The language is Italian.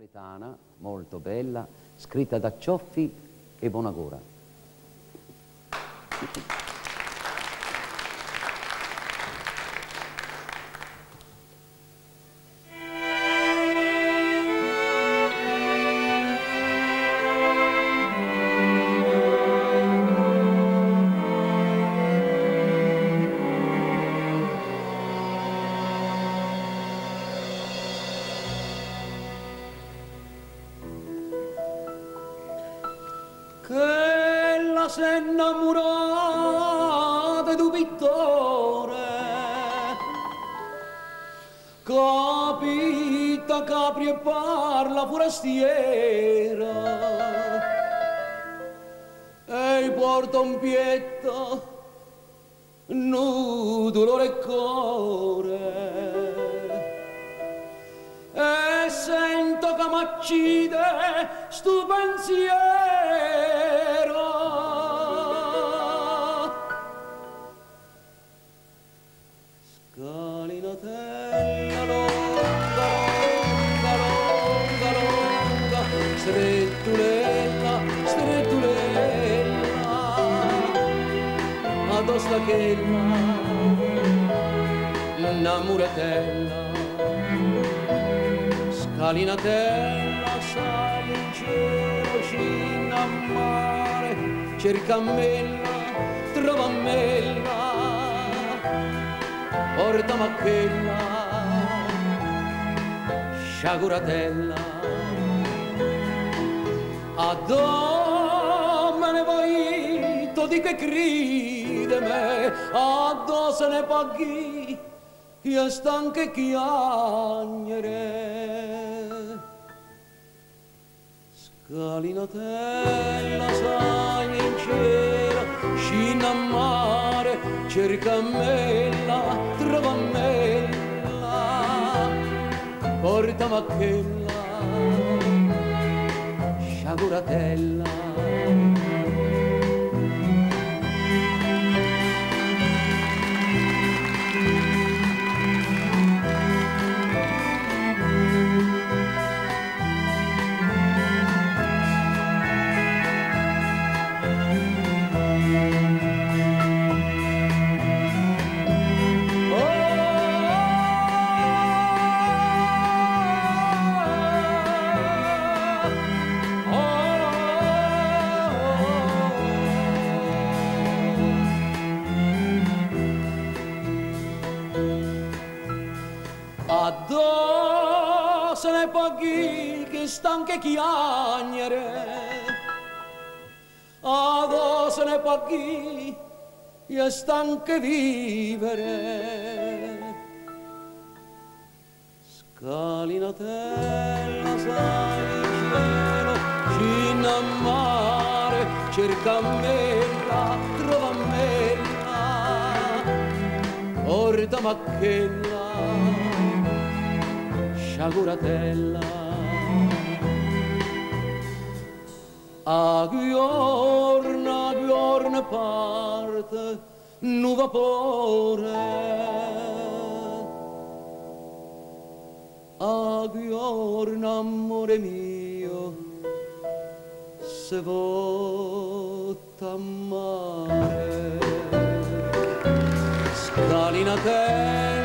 napoletana, molto bella, scritta da Cioffi e Bonagora. Che la s'è innamorata di un pittore, capita capri e parla forastiera, e porta un pietto nudo dolore e cuore, e sento che m'accide stu pensiero. Scalinatella longa, longa, longa, longa, strettulella, strettulella, addosso ch'ella, innamoratella. Scalinatella, sali in cielo, scina a mare, cerca mella, trova mella, portami a quella sciaguratella. A dove me ne vai, tu di che cride me, a dove se ne paghi, io stanche chiagnere. Scalinatella, sali in cielo, scina a mare, cerca mella, trova mella, portami a quella sciaguratella. Addo se ne paghi che stanche chiagnere, addo se ne paghi che stanche vivere. Scalinatella, sali in cielo, scina a mare, cerca mella, trova mella, portami a quella sciaguratella. A giorno parte un vapore, a giorno amore mio se vota a mare. Scalinatella,